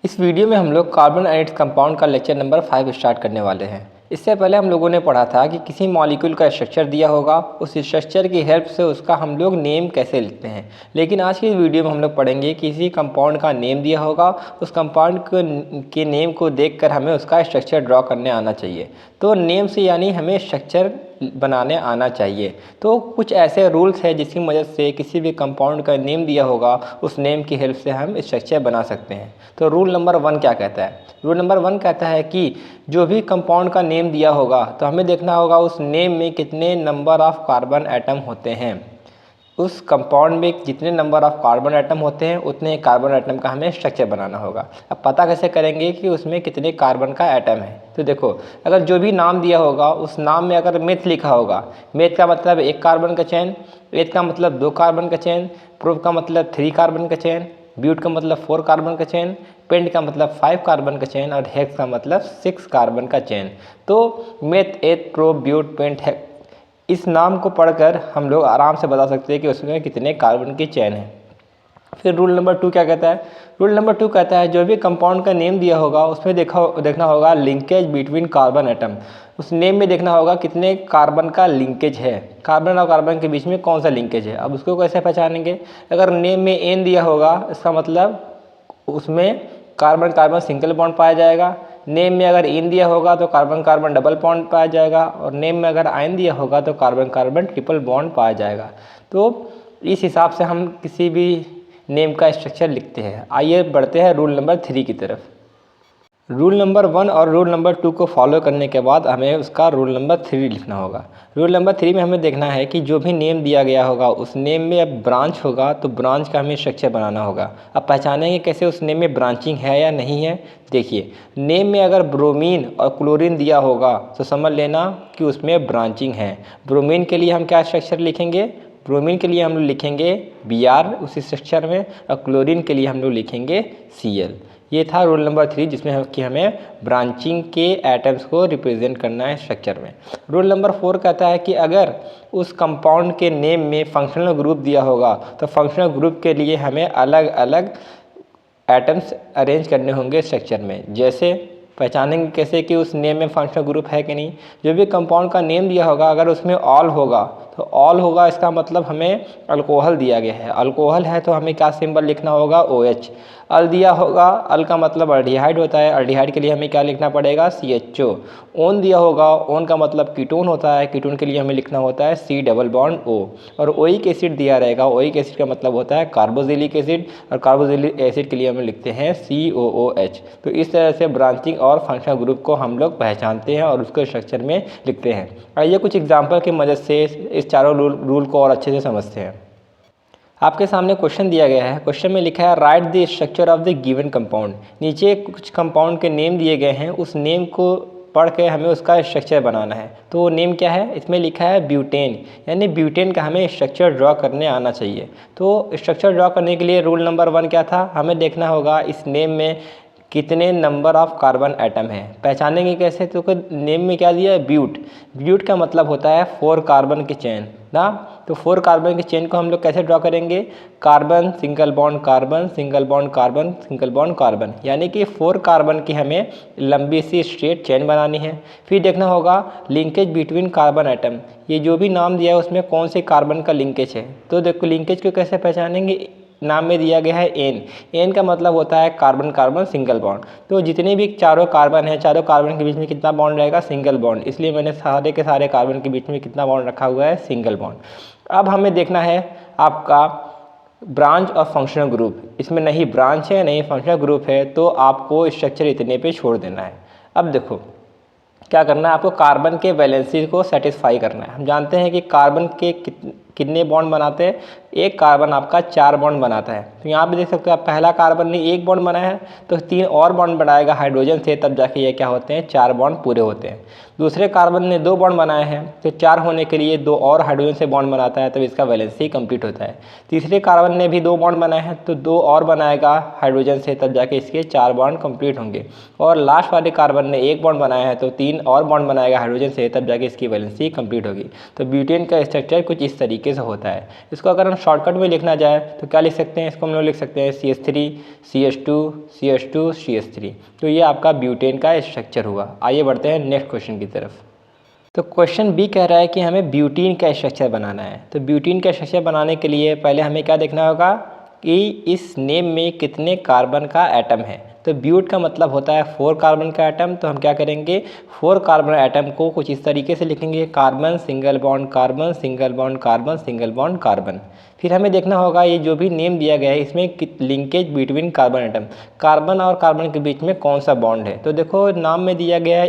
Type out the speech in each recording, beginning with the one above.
इस वीडियो में हम लोग कार्बन एंड इट्स कंपाउंड का लेक्चर नंबर 5 स्टार्ट करने वाले हैं। इससे पहले हम लोगों ने पढ़ा था कि किसी मॉलिक्यूल का स्ट्रक्चर दिया होगा, उस स्ट्रक्चर की हेल्प से उसका हम लोग नेम कैसे लिखते हैं। लेकिन आज की वीडियो में हम लोग पढ़ेंगे किसी कंपाउंड का नेम दिया होगा, उस कंपाउंड के नेम को देखकर हमें उसका स्ट्रक्चर ड्रॉ करने आना चाहिए। तो नेम से यानी हमें स्ट्रक्चर बनाने आना चाहिए। तो कुछ ऐसे रूल्स हैं जिसकी मदद से किसी भी कंपाउंड का नेम दिया होगा, उस नेम की हेल्प से हम स्ट्रक्चर बना सकते हैं। तो रूल नंबर 1 क्या कहता है? रूल नंबर 1 कहता है कि जो भी कंपाउंड का नेम दिया होगा तो हमें देखना होगा उस नेम में कितने नंबर ऑफ कार्बन एटम होते हैं। उस कंपाउंड में जितने नंबर ऑफ कार्बन एटम होते हैं उतने कार्बन एटम का हमें स्ट्रक्चर बनाना होगा। अब पता कैसे करेंगे कि उसमें कितने कार्बन का एटम है? तो देखो, अगर जो भी नाम दिया होगा उस नाम में अगर मेथ लिखा होगा, मेथ का मतलब 1 कार्बन का चेन, एथ का मतलब 2 कार्बन का चेन, प्रूफ का मतलब 3 कार्बन का चेन, ब्यूट का मतलब 4 कार्बन का चेन, पेंट का मतलब 5 कार्बन का चेन और हेक्स का मतलब 6 कार्बन का चेन। तो मेथ, एथ, प्रोप, ब्यूट, पेंट, हेक्स, इस नाम को पढ़कर हम लोग आराम से बता सकते हैं कि उसमें कितने कार्बन की चेन है। फिर रूल नंबर 2 क्या कहता है? रूल नंबर 2 कहता है जो भी कंपाउंड का नेम दिया होगा उसमें देखना होगा लिंकेज बिटवीन कार्बन एटम। उस नेम में देखना होगा कितने कार्बन का लिंकेज है, कार्बन और कार्बन के बीच में कौन सा लिंकेज है। अब उसको कैसे पहचानेंगे? अगर नेम में एन दिया होगा इसका मतलब उसमें कार्बन कार्बन सिंगल बॉन्ड पाया जाएगा। नेम में अगर इन दिया होगा तो कार्बन कार्बन डबल बॉन्ड पाया जाएगा, और नेम में अगर आयन दिया होगा तो कार्बन कार्बन ट्रिपल बॉन्ड पाया जाएगा। तो इस हिसाब से हम किसी भी नेम का स्ट्रक्चर लिखते हैं। आइए बढ़ते हैं रूल नंबर 3 की तरफ। रूल नंबर 1 और रूल नंबर 2 को फॉलो करने के बाद हमें उसका रूल नंबर 3 लिखना होगा। रूल नंबर 3 में हमें देखना है कि जो भी नेम दिया गया होगा उस नेम में अब ब्रांच होगा तो ब्रांच का हमें स्ट्रक्चर बनाना होगा। अब पहचानेंगे कैसे उस नेम में ब्रांचिंग है या नहीं है? देखिए, नेम में अगर ब्रोमीन और क्लोरीन दिया होगा तो समझ लेना कि उसमें ब्रांचिंग है। ब्रोमीन के लिए हम क्या स्ट्रक्चर लिखेंगे? ब्रोमीन के लिए हम लोग लिखेंगे Br उसी स्ट्रक्चर में, और क्लोरीन के लिए हम लोग लिखेंगे Cl। ये था रूल नंबर 3 जिसमें कि हमें ब्रांचिंग के एटम्स को रिप्रेजेंट करना है स्ट्रक्चर में। रूल नंबर 4 कहता है कि अगर उस कंपाउंड के नेम में फंक्शनल ग्रुप दिया होगा तो फंक्शनल ग्रुप के लिए हमें अलग अलग एटम्स अरेंज करने होंगे स्ट्रक्चर में। जैसे पहचानेंगे कैसे कि उस नेम में फंक्शनल ग्रुप है कि नहीं? जो भी कंपाउंड का नेम दिया होगा अगर उसमें ऑल होगा तो ऑल होगा, इसका मतलब हमें अल्कोहल दिया गया है। अल्कोहल है तो हमें क्या सिंबल लिखना होगा? OH। अल दिया होगा, अल का मतलब अल्डिहाइड होता है, अल्डिहाइड के लिए हमें क्या लिखना पड़ेगा? CHO। ओन दिया होगा, ओन का मतलब कीटोन होता है, कीटोन के लिए हमें लिखना होता है C डबल बॉन्ड O। और ओइक एसिड दिया रहेगा, ओइक एसिड का मतलब होता है कार्बोक्सिलिक एसिड, और कार्बोक्सिलिक एसिड के लिए हमें लिखते हैं COOH। तो इस तरह से ब्रांचिंग और फंक्शनल ग्रुप को हम लोग पहचानते हैं और उसको स्ट्रक्चर में लिखते हैं। आइए कुछ एग्जाम्पल की मदद से इस चारों रूल को और अच्छे से समझते हैं। आपके सामने क्वेश्चन दिया गया है। क्वेश्चन में लिखा है right the structure of the given compound. नीचे कुछ कंपाउंड के नेम दिए गए हैं, उस नेम को पढ़ के हमें उसका स्ट्रक्चर बनाना है। तो वो नेम क्या है? इसमें लिखा है ब्यूटेन, यानी ब्यूटेन का हमें स्ट्रक्चर ड्रॉ करने आना चाहिए। तो स्ट्रक्चर ड्रॉ करने के लिए रूल नंबर 1 क्या था? हमें देखना होगा इस नेम में कितने नंबर ऑफ कार्बन एटम है। पहचानेंगे कैसे? तो नेम में क्या दिया है? ब्यूट। ब्यूट का मतलब होता है 4 कार्बन की चेन ना। तो 4 कार्बन की चेन को हम लोग कैसे ड्रॉ करेंगे? Carbon single bond carbon, single bond carbon, single bond carbon, यानी कि 4 कार्बन की हमें लंबी सी स्ट्रेट चेन बनानी है। फिर देखना होगा लिंकेज बिटवीन कार्बन एटम। ये जो भी नाम दिया है उसमें कौन से कार्बन का लिंकेज है। तो देखो, लिंकेज को कैसे पहचानेंगे? नाम में दिया गया है एन। एन का मतलब होता है कार्बन कार्बन सिंगल बॉन्ड। तो जितने भी चारों कार्बन हैं, चारों कार्बन के बीच में कितना बॉन्ड रहेगा? Single bond. इसलिए मैंने सारे के सारे कार्बन के बीच में कितना बॉन्ड रखा हुआ है? Single bond. अब हमें देखना है आपका ब्रांच और फंक्शनल ग्रुप। इसमें नहीं ब्रांच है नहीं फंक्शनल ग्रुप है, तो आपको स्ट्रक्चर इतने पे छोड़ देना है। अब देखो क्या करना है, आपको कार्बन के वैलेंसी को सेटिस्फाई करना है। हम जानते हैं कि कार्बन के कितने बॉन्ड बनाते हैं? एक कार्बन आपका 4 बॉन्ड बनाता है। तो यहाँ पे देख सकते हो आप, पहला कार्बन ने 1 बॉन्ड बनाया है तो 3 और बॉन्ड बनाएगा हाइड्रोजन से, तब जाके ये क्या होते हैं? 4 बॉन्ड पूरे होते हैं। दूसरे कार्बन ने 2 बॉन्ड बनाए हैं तो 4 होने के लिए 2 और हाइड्रोजन से बॉन्ड बनाता है, तब इसका वैलेंसी कंप्लीट होता है। तीसरे कार्बन ने भी 2 बॉन्ड बनाए हैं तो 2 और बनाएगा हाइड्रोजन से, तब जाके इसके 4 बॉन्ड कंप्लीट होंगे। और लास्ट वाले कार्बन ने 1 बॉन्ड बनाया है तो 3 और बॉन्ड बनाएगा हाइड्रोजन से, तब जाके इसकी वैलेंसी कंप्लीट होगी। तो ब्यूटेन का स्ट्रक्चर कुछ इस तरीके तरीके से होता है। इसको अगर हम शॉर्टकट में लिखना जाए तो क्या लिख सकते हैं, इसको हम लोग लिख सकते हैं CH3 CH2 CH2 CH3। तो ये आपका ब्यूटेन का स्ट्रक्चर हुआ। आइए बढ़ते हैं नेक्स्ट क्वेश्चन की तरफ। तो क्वेश्चन बी कह रहा है कि हमें ब्यूटीन का स्ट्रक्चर बनाना है। तो ब्यूटीन का स्ट्रक्चर बनाने के लिए पहले हमें क्या देखना होगा कि इस नेम में कितने कार्बन का एटम है। तो ब्यूट का मतलब होता है 4 कार्बन का एटम। तो हम क्या करेंगे, 4 कार्बन एटम को कुछ इस तरीके से लिखेंगे, carbon single bond carbon single bond carbon single bond carbon. फिर हमें देखना होगा ये जो भी नेम दिया गया है इसमें linkage between carbon atom, carbon और कार्बन के बीच में कौन सा बॉन्ड है। तो देखो नाम में दिया गया है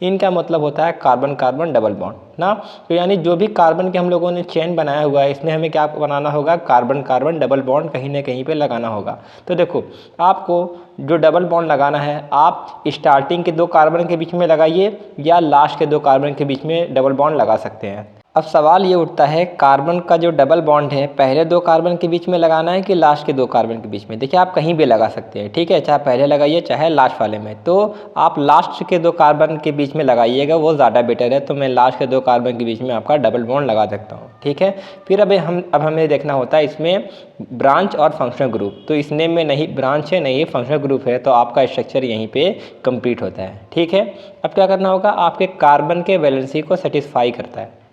इन का मतलब होता है कार्बन कार्बन डबल बॉन्ड ना। तो यानी जो भी कार्बन के हम लोगों ने चेन बनाया हुआ है इसमें हमें क्या बनाना होगा, कार्बन कार्बन डबल बॉन्ड कहीं ना कहीं पे लगाना होगा। तो देखो आपको जो डबल बॉन्ड लगाना है आप स्टार्टिंग के 2 कार्बन के बीच में लगाइए या लास्ट के 2 कार्बन के बीच में डबल बॉन्ड लगा सकते हैं। अब सवाल ये उठता है कार्बन का जो डबल बॉन्ड है पहले 2 कार्बन के बीच में लगाना है कि लास्ट के 2 कार्बन के बीच में। देखिए आप कहीं भी लगा सकते हैं, ठीक है, चाहे पहले लगाइए चाहे लास्ट वाले में। तो आप लास्ट के 2 कार्बन के बीच में लगाइएगा, वो ज़्यादा बेटर है। तो मैं लास्ट के 2 कार्बन के बीच में आपका डबल बॉन्ड लगा सकता हूँ, ठीक है। फिर अब हमें देखना होता है इसमें ब्रांच और फंक्शनल ग्रुप। तो इस नेम में नहीं ब्रांच है नहीं फंक्शनल ग्रुप है, तो आपका स्ट्रक्चर यहीं पे कंप्लीट होता है, ठीक है। अब क्या करना होगा, आपके कार्बन के वैलेंसी को सेटिस्फाई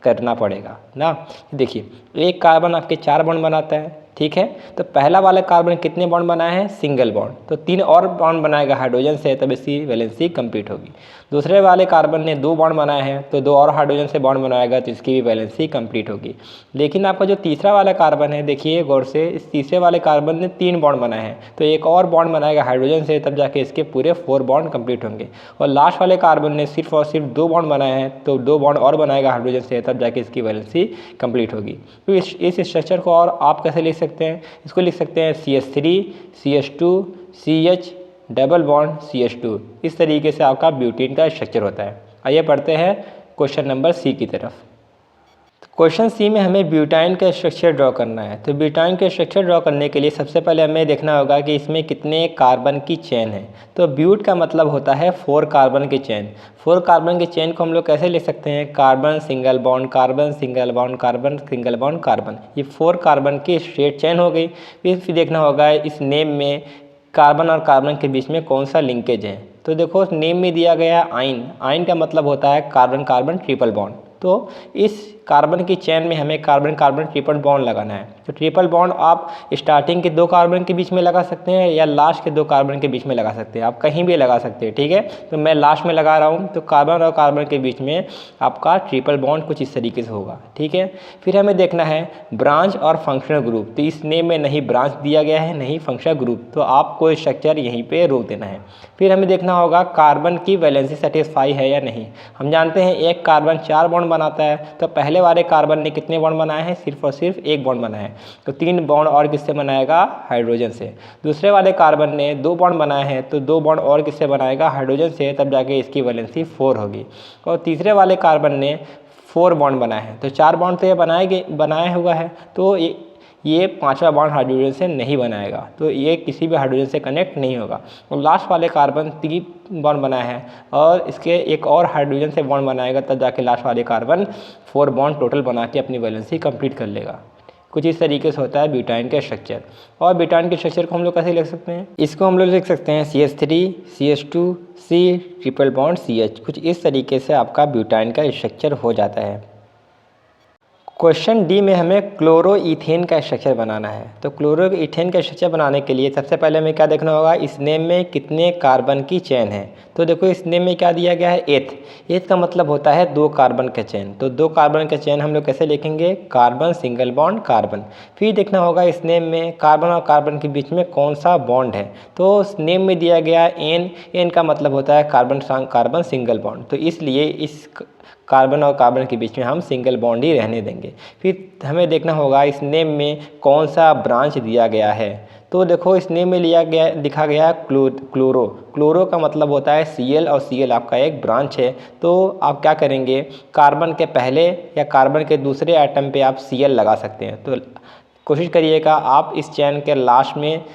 करना पड़ेगा ना। देखिए एक कार्बन आपके 4 बॉन्ड बनाता है, ठीक है। तो पहला वाला कार्बन कितने बॉन्ड बनाए हैं, सिंगल बॉन्ड। तो 3 और बॉन्ड बनाएगा हाइड्रोजन से, तब इसकी वैलेंसी कंप्लीट होगी। दूसरे वाले कार्बन ने 2 बॉन्ड बनाए हैं तो 2 और हाइड्रोजन से बॉन्ड बनाएगा तो इसकी भी वैलेंसी कंप्लीट होगी। लेकिन आपका जो तीसरा वाला कार्बन है, देखिए गौर से, इस तीसरे वाले कार्बन ने 3 बॉन्ड बनाए हैं तो एक और बॉन्ड बनाएगा हाइड्रोजन से, तब जाके इसके पूरे 4 बॉन्ड कंप्लीट होंगे। और लास्ट वाले कार्बन ने सिर्फ और सिर्फ 2 बॉन्ड बनाए हैं तो 2 बॉन्ड और बनाएगा हाइड्रोजन से, तब जाके इसकी वैलेंसी कंप्लीट होगी। तो इस स्ट्रक्चर को और आप कैसे लिख सकते हैं, इसको लिख सकते हैं CH3 CH2 CH double bond CH2। इस तरीके से आपका ब्यूटीन का स्ट्रक्चर होता है। आइए पढ़ते हैं क्वेश्चन नंबर सी की तरफ। क्वेश्चन सी में हमें ब्यूटाइन का स्ट्रक्चर ड्रॉ करना है। तो ब्यूटाइन का स्ट्रक्चर ड्रॉ करने के लिए सबसे पहले हमें देखना होगा कि इसमें कितने कार्बन की चेन है। तो ब्यूट का मतलब होता है 4 कार्बन की चेन। 4 कार्बन की चेन को हम लोग कैसे लिख सकते हैं, carbon single bond carbon single bond carbon single bond carbon. ये 4 कार्बन की स्ट्रेट चेन हो गई। फिर देखना होगा इस नेम में कार्बन और कार्बन के बीच में कौन सा लिंकेज है। तो देखो नेम में दिया गया आइन, आइन का मतलब होता है कार्बन कार्बन ट्रिपल बॉन्ड। तो इस कार्बन की चेन में हमें कार्बन कार्बन ट्रिपल बॉन्ड लगाना है। तो ट्रिपल बॉन्ड आप स्टार्टिंग के 2 कार्बन के बीच में लगा सकते हैं या लास्ट के 2 कार्बन के बीच में लगा सकते हैं, आप कहीं भी लगा सकते हैं, ठीक है। तो मैं लास्ट में लगा रहा हूँ। तो कार्बन और कार्बन के बीच में आपका ट्रिपल बॉन्ड कुछ इस तरीके से होगा, ठीक है। फिर हमें देखना है ब्रांच और फंक्शनल ग्रुप। तो इस नेम में नहीं ब्रांच दिया गया है नहीं फंक्शनल ग्रुप, तो आपको स्ट्रक्चर यहीं पर रोक देना है। फिर हमें देखना होगा कार्बन की वैलेंसी सेटिस्फाई है या नहीं। हम जानते हैं एक कार्बन 4 बॉन्ड बनाता है, तो पहले वाले कार्बन ने कितने बॉन्ड बनाए हैं, सिर्फ और सिर्फ 1 बॉन्ड बनाए हैं। तो 3 बॉन्ड और किससे बनाएगा, हाइड्रोजन से। दूसरे वाले कार्बन ने 2 बॉन्ड बनाए हैं तो 2 बॉन्ड और किससे बनाएगा, हाइड्रोजन से, तब जाके इसकी वैलेंसी 4 होगी। और तीसरे वाले कार्बन ने 4 बॉन्ड बनाए हैं तो 4 बॉन्ड तो ये बनाया हुआ है, तो ये 5वां बॉन्ड हाइड्रोजन से नहीं बनाएगा, तो ये किसी भी हाइड्रोजन से कनेक्ट नहीं होगा। और लास्ट वाले कार्बन 3 बॉन्ड बनाए हैं और इसके एक और हाइड्रोजन से बॉन्ड बनाएगा, तब जाके लास्ट वाले कार्बन 4 बॉन्ड टोटल बना के अपनी वैलेंसी कंप्लीट कर लेगा। कुछ इस तरीके से होता है ब्यूटाइन का स्ट्रक्चर। और ब्यूटाइन के स्ट्रक्चर को हम लोग कैसे लिख सकते हैं, इसको हम लोग लिख सकते हैं CH3 CH2 C triple bond CH। कुछ इस तरीके से आपका ब्यूटाइन का स्ट्रक्चर हो जाता है। क्वेश्चन डी में हमें क्लोरो इथेन का स्ट्रक्चर बनाना है। तो क्लोरो इथेन का स्ट्रक्चर बनाने के लिए सबसे पहले हमें क्या देखना होगा, इस नेम में कितने कार्बन की चेन है। तो देखो इस नेम में क्या दिया गया है, एथ का मतलब होता है 2 कार्बन का चेन। तो 2 कार्बन का चेन हम लोग कैसे लिखेंगे, कार्बन सिंगल बॉन्ड कार्बन। फिर देखना होगा इस नेम में कार्बन और कार्बन के बीच में कौन सा बॉन्ड है। तो उस नेम में दिया गया एन का मतलब होता है कार्बन कार्बन सिंगल बॉन्ड, तो इसलिए इस कार्बन और कार्बन के बीच में हम सिंगल बॉन्ड ही रहने देंगे। फिर हमें देखना होगा इस नेम में कौन सा ब्रांच दिया गया है। तो देखो इस नेम में लिखा गया है क्लोरो। क्लोरो का मतलब होता है Cl और Cl आपका एक ब्रांच है। तो आप क्या करेंगे, कार्बन के पहले या कार्बन के दूसरे एटम पे आप Cl लगा सकते हैं। तो कोशिश करिएगा आप इस चैन के लास्ट में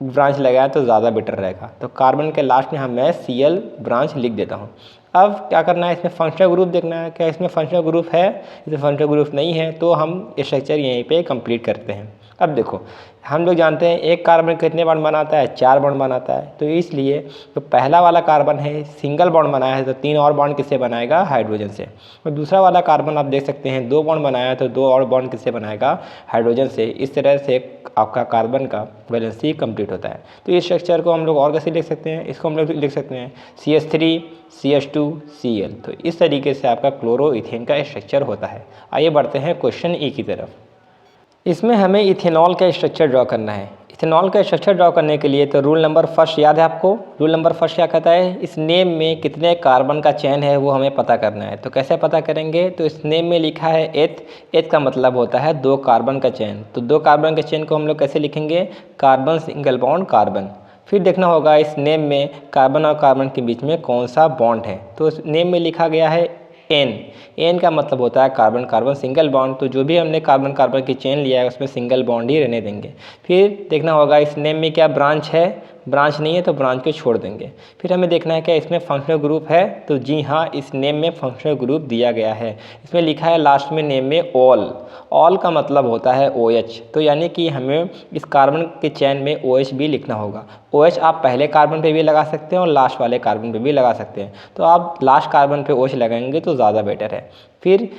ब्रांच लगाएं तो ज़्यादा बेटर रहेगा। तो कार्बन के लास्ट में मैं Cl ब्रांच लिख देता हूँ। अब क्या करना है, इसमें फंक्शनल ग्रुप देखना है, क्या इसमें फंक्शनल ग्रुप है, इसमें फंक्शनल ग्रुप नहीं है तो हम स्ट्रक्चर यहीं पे कंप्लीट करते हैं। अब देखो हम लोग जानते हैं एक कार्बन कितने बॉन्ड बनाता है, 4 बॉन्ड बनाता है, तो इसलिए तो पहला वाला कार्बन है सिंगल बॉन्ड बनाया है तो 3 और बॉन्ड किससे बनाएगा, हाइड्रोजन से। और दूसरा वाला कार्बन आप देख सकते हैं 2 बॉन्ड बनाया है तो 2 और बॉन्ड किससे बनाएगा, हाइड्रोजन से। इस तरह से आपका कार्बन का वैलेंसी कंप्लीट होता है। तो इस स्ट्रक्चर को हम लोग और कैसे लिख सकते हैं, इसको हम लोग लिख सकते हैं CH3 CH2 Cl। तो इस तरीके से आपका क्लोरो इथेन का स्ट्रक्चर होता है। आइए बढ़ते हैं क्वेश्चन ई की तरफ। इसमें हमें इथेनॉल का स्ट्रक्चर ड्रॉ करना है। इथेनॉल का स्ट्रक्चर ड्रॉ करने के लिए तो रूल नंबर फर्स्ट याद है आपको। रूल नंबर फर्स्ट क्या कहता है, इस नेम में कितने कार्बन का चेन है वो हमें पता करना है। तो कैसे पता करेंगे, तो इस नेम में लिखा है एथ का मतलब होता है 2 कार्बन का चेन। तो 2 कार्बन के चेन को हम लोग कैसे लिखेंगे, कार्बन सिंगल बॉन्ड कार्बन। फिर देखना होगा इस नेम में कार्बन और कार्बन के बीच में कौन सा बॉन्ड है। तो इस नेम में लिखा गया है एन का मतलब होता है कार्बन कार्बन सिंगल बॉन्ड। तो जो भी हमने कार्बन कार्बन की चेन लिया है उसमें सिंगल बॉन्ड ही रहने देंगे। फिर देखना होगा इस नेम में क्या ब्रांच है, ब्रांच नहीं है तो ब्रांच को छोड़ देंगे। फिर हमें देखना है क्या इसमें फंक्शनल ग्रुप है, तो जी हाँ इस नेम में फंक्शनल ग्रुप दिया गया है। इसमें लिखा है लास्ट में नेम में ऑल का मतलब होता है OH। तो यानी कि हमें इस कार्बन के चैन में OH भी लिखना होगा। OH आप पहले कार्बन पे भी लगा सकते हैं और लास्ट वाले कार्बन पे भी लगा सकते हैं। तो आप लास्ट कार्बन पे OH लगाएंगे तो ज़्यादा बेटर है। फिर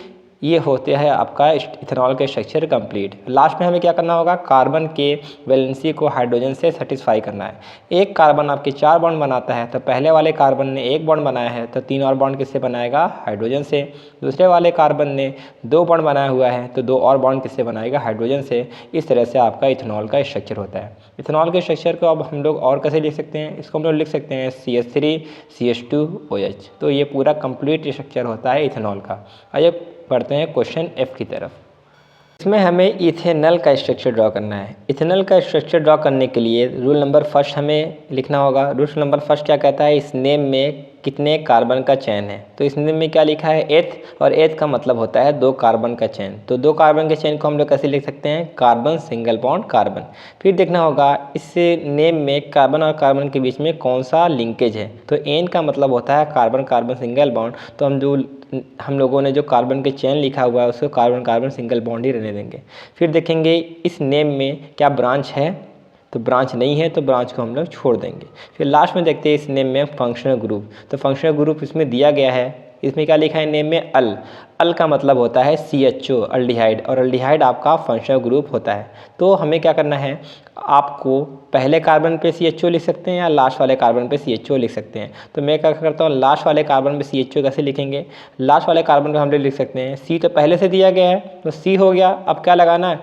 ये होते हैं आपका इथेनॉल के स्ट्रक्चर कंप्लीट। लास्ट में हमें क्या करना होगा, कार्बन के वैलेंसी को हाइड्रोजन से सेटिस्फाई करना है। एक कार्बन आपके 4 बॉन्ड बनाता है तो पहले वाले कार्बन ने 1 बॉन्ड बनाया है तो 3 और बॉन्ड किससे बनाएगा, हाइड्रोजन से। दूसरे वाले कार्बन ने 2 बॉन्ड बनाया हुआ है तो 2 और बॉन्ड किससे बनाएगा, हाइड्रोजन से। इस तरह से आपका इथेनॉल का स्ट्रक्चर होता है। इथेनॉल के स्ट्रक्चर को अब हम लोग और कैसे लिख सकते हैं, इसको हम लोग लिख सकते हैं CH3 CH2 OH। तो ये पूरा कंप्लीट स्ट्रक्चर होता है इथेनॉल का। आइए बढ़ते हैं क्वेश्चन F की तरफ। इसमें हमें इथेनॉल का स्ट्रक्चर ड्रॉ करना है। इथेनॉल का स्ट्रक्चर ड्रॉ करने के लिए रूल नंबर फर्स्ट हमें लिखना होगा। रूल नंबर फर्स्ट क्या कहता है, इस नेम में कितने कार्बन का चेन है। तो इस नेम में क्या लिखा है, एथ, और एथ का मतलब होता है 2 कार्बन का चेन। तो 2 कार्बन के चेन को हम लोग कैसे लिख सकते हैं, कार्बन सिंगल बॉन्ड कार्बन। फिर देखना होगा इस नेम में कार्बन और कार्बन के बीच में कौन सा लिंकेज है। तो एन का मतलब होता है कार्बन कार्बन सिंगल बॉन्ड। तो हम लोगों ने जो कार्बन के चेन लिखा हुआ है उसको कार्बन कार्बन सिंगल बॉन्ड ही रहने देंगे। फिर देखेंगे इस नेम में क्या ब्रांच है, तो ब्रांच नहीं है तो ब्रांच को हम लोग छोड़ देंगे। फिर लास्ट में देखते हैं इस नेम में फंक्शनल ग्रुप। तो फंक्शनल ग्रुप इसमें दिया गया है। इसमें क्या लिखा है नेम में अल का मतलब होता है CHO अल्डिहाइड, और अल्डिहाइड आपका फंक्शनल ग्रुप होता है। तो हमें क्या करना है, आपको पहले कार्बन पे CHO लिख सकते हैं या लास्ट वाले कार्बन पे CHO लिख सकते हैं। तो मैं क्या करता हूँ, लास्ट वाले कार्बन पे CHO कैसे लिखेंगे, लास्ट वाले कार्बन पे हम लोग लिख सकते हैं C तो पहले से दिया गया है तो C हो गया। अब क्या लगाना है,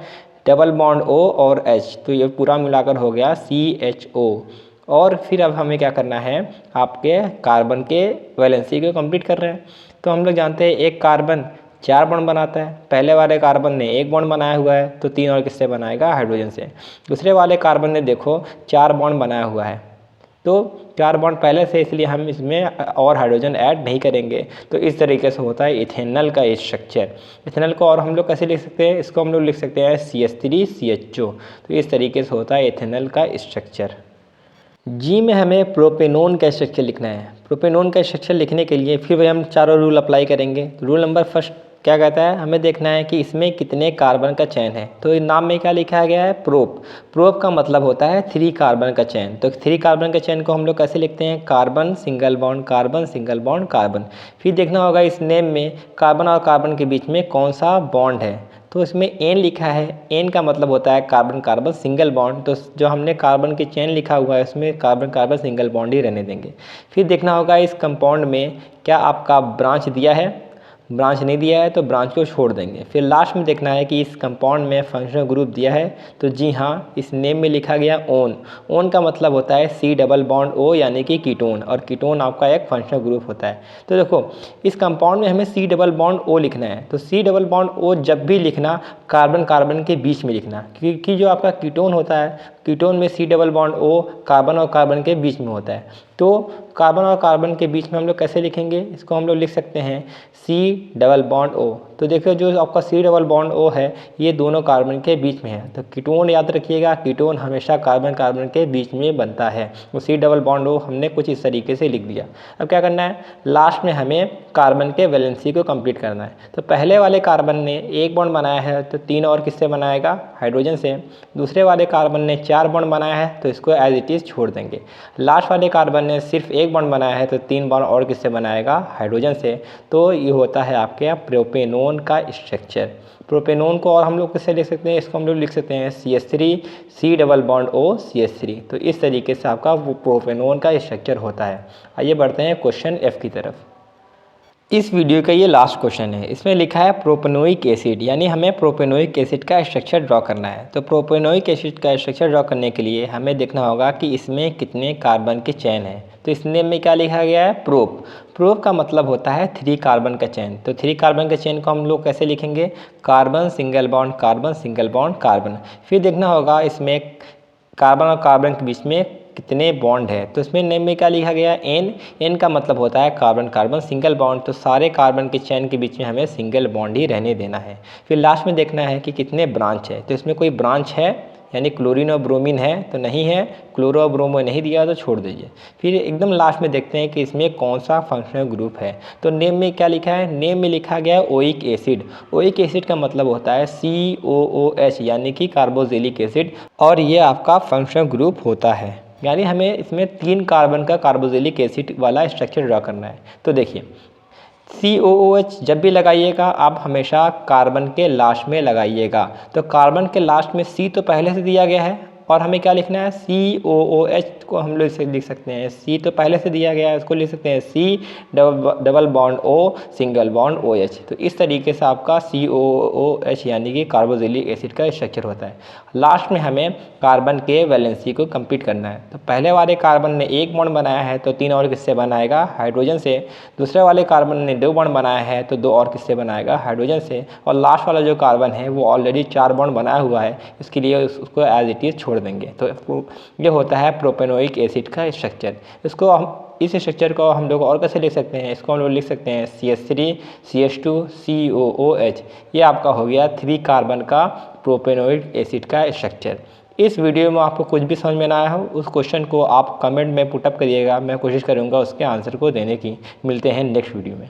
डबल बॉन्ड O और H, तो ये पूरा मिलाकर हो गया CHO। और फिर अब हमें क्या करना है, आपके कार्बन के वैलेंसी को कंप्लीट कर रहे हैं। तो हम लोग जानते हैं एक कार्बन 4 बॉन्ड बनाता है। पहले वाले कार्बन ने 1 बॉन्ड बनाया हुआ है तो 3 और किससे बनाएगा, हाइड्रोजन से। दूसरे वाले कार्बन ने देखो 4 बॉन्ड बनाया हुआ है तो 4 बॉन्ड पहले से, इसलिए हम इसमें और हाइड्रोजन ऐड नहीं करेंगे। तो इस तरीके से होता है इथेनॉल का स्ट्रक्चर। इथेनॉल को और हम लोग कैसे लिख सकते हैं, इसको हम लोग लिख सकते हैं CH3 CHO। तो इस तरीके से होता है इथेनॉल का स्ट्रक्चर। जी में हमें प्रोपेनोन का स्ट्रक्चर लिखना है। प्रोपेनोन का स्ट्रक्चर लिखने के लिए फिर वही हम चारों रूल अप्लाई करेंगे। रूल नंबर फर्स्ट क्या कहता है, हमें देखना है कि इसमें कितने कार्बन का चेन है। तो नाम में क्या लिखा गया है, प्रोप का मतलब होता है 3 कार्बन का चेन। तो 3 कार्बन के चेन को हम लोग कैसे लिखते हैं, carbon single bond carbon single bond carbon. फिर देखना होगा इस नेम में कार्बन और कार्बन के बीच में कौन सा बॉन्ड है। तो इसमें एन लिखा है, एन का मतलब होता है कार्बन कार्बन सिंगल बॉन्ड। तो जो हमने कार्बन की चेन लिखा हुआ है उसमें कार्बन कार्बन सिंगल बॉन्ड ही रहने देंगे। फिर देखना होगा इस कंपाउंड में क्या आपका ब्रांच दिया है, ब्रांच नहीं दिया है तो ब्रांच को छोड़ देंगे। फिर लास्ट में देखना है कि इस कंपाउंड में फंक्शनल ग्रुप दिया है। तो जी हाँ, इस नेम में लिखा गया ओन का मतलब होता है C डबल बॉन्ड O यानी कि कीटोन, और कीटोन आपका एक फंक्शनल ग्रुप होता है। तो देखो इस कंपाउंड में हमें C डबल बॉन्ड O लिखना है। तो C डबल बॉन्ड O जब भी लिखना कार्बन कार्बन के बीच में लिखना, क्योंकि जो आपका कीटोन होता है कीटोन में C double bond O carbon और कार्बन के बीच में होता है। तो कार्बन और कार्बन के बीच में हम लोग कैसे लिखेंगे, इसको हम लोग लिख सकते हैं C डबल बॉन्ड O। तो देखिए जो आपका C डबल बॉन्ड O है ये दोनों कार्बन के बीच में है। तो कीटोन याद रखिएगा, कीटोन हमेशा कार्बन कार्बन के बीच में बनता है। तो C डबल बॉन्ड O हमने कुछ इस तरीके से लिख दिया। अब क्या करना है, लास्ट में हमें कार्बन के वैलेंसी को कंप्लीट करना है। तो पहले वाले कार्बन ने एक बॉन्ड बनाया है तो 3 और किससे बनाएगा, हाइड्रोजन से। दूसरे वाले कार्बन ने 4 बॉन्ड बनाया है तो इसको एज इट इज़ छोड़ देंगे। लास्ट वाले कार्बन ने सिर्फ एक बॉन्ड बनाया है तो 3 बॉन्ड और किससे बनाएगा, हाइड्रोजन से। तो ये होता है आपके प्रोपेनोन का स्ट्रक्चर। प्रोपेनोन को और हम लोग किससे लिख सकते हैं, इसको हम लोग लिख सकते हैं CH3 C double bond O CH3। तो इस तरीके से आपका वो प्रोपेनोन का स्ट्रक्चर होता है। आइए बढ़ते हैं क्वेश्चन F की तरफ। इस वीडियो का ये लास्ट क्वेश्चन है। इसमें लिखा है प्रोपेनोइक एसिड, यानी हमें प्रोपेनोइक एसिड का स्ट्रक्चर ड्रॉ करना है। तो प्रोपेनोइक एसिड का स्ट्रक्चर ड्रॉ करने के लिए हमें देखना होगा कि इसमें कितने कार्बन के चेन हैं। तो इस नेम में क्या लिखा गया है, प्रोप। प्रोप का मतलब होता है 3 कार्बन का चेन। तो 3 कार्बन के चेन को हम लोग कैसे लिखेंगे, carbon single bond carbon single bond carbon. फिर देखना होगा इसमें कार्बन और कार्बन के बीच में कितने बॉन्ड है। तो इसमें नेम में क्या लिखा गया है, एन। एन का मतलब होता है कार्बन कार्बन सिंगल बॉन्ड। तो सारे कार्बन के चेन के बीच में हमें सिंगल बॉन्ड ही रहने देना है। फिर लास्ट में देखना है कि कितने ब्रांच है। तो इसमें कोई ब्रांच है, यानी क्लोरीन और ब्रोमीन है तो नहीं है, क्लोरो और ब्रोमो नहीं दिया तो छोड़ दीजिए। फिर एकदम लास्ट में देखते हैं कि इसमें कौन सा फंक्शनल ग्रुप है। तो नेम में क्या लिखा है, नेम में लिखा गया है ओइक एसिड। ओइक एसिड का मतलब होता है COOH, यानी कि कार्बोक्सिलिक एसिड, और ये आपका फंक्शनल ग्रुप होता है। यानी हमें इसमें 3 कार्बन का कार्बोक्सिलिक एसिड वाला स्ट्रक्चर ड्रा करना है। तो देखिए COOH जब भी लगाइएगा आप हमेशा कार्बन के लास्ट में लगाइएगा। तो कार्बन के लास्ट में C तो पहले से दिया गया है और हमें क्या लिखना है, COOH को हम लोग इसे लिख सकते हैं, C तो पहले से दिया गया है, उसको लिख सकते हैं C double bond O single bond OH। तो इस तरीके से आपका COOH यानी कि कार्बोक्सिलिक एसिड का स्ट्रक्चर होता है। लास्ट में हमें कार्बन के वैलेंसी को कंप्लीट करना है। तो पहले वाले कार्बन ने एक बॉन्ड बनाया है तो 3 और किससे बनाएगा, हाइड्रोजन से। दूसरे वाले कार्बन ने 2 बॉन्ड बनाया है तो 2 और किससे बनाएगा, हाइड्रोजन से। और लास्ट वाला जो कार्बन है वो ऑलरेडी 4 बॉन्ड बनाया हुआ है, इसके लिए उसको एज इट इज़ छोड़ देंगे। तो ये होता है प्रोपेनोइक एसिड का स्ट्रक्चर। इसको हम इस स्ट्रक्चर को हम लोग और कैसे लिख सकते हैं, इसको हम लोग लिख सकते हैं CH3 CH2 COOH। ये आपका हो गया 3 कार्बन का प्रोपेनोइक एसिड का स्ट्रक्चर। इस वीडियो में आपको कुछ भी समझ में ना आया हो उस क्वेश्चन को आप कमेंट में पुटअप करिएगा, मैं कोशिश करूँगा उसके आंसर को देने की। मिलते हैं नेक्स्ट वीडियो में।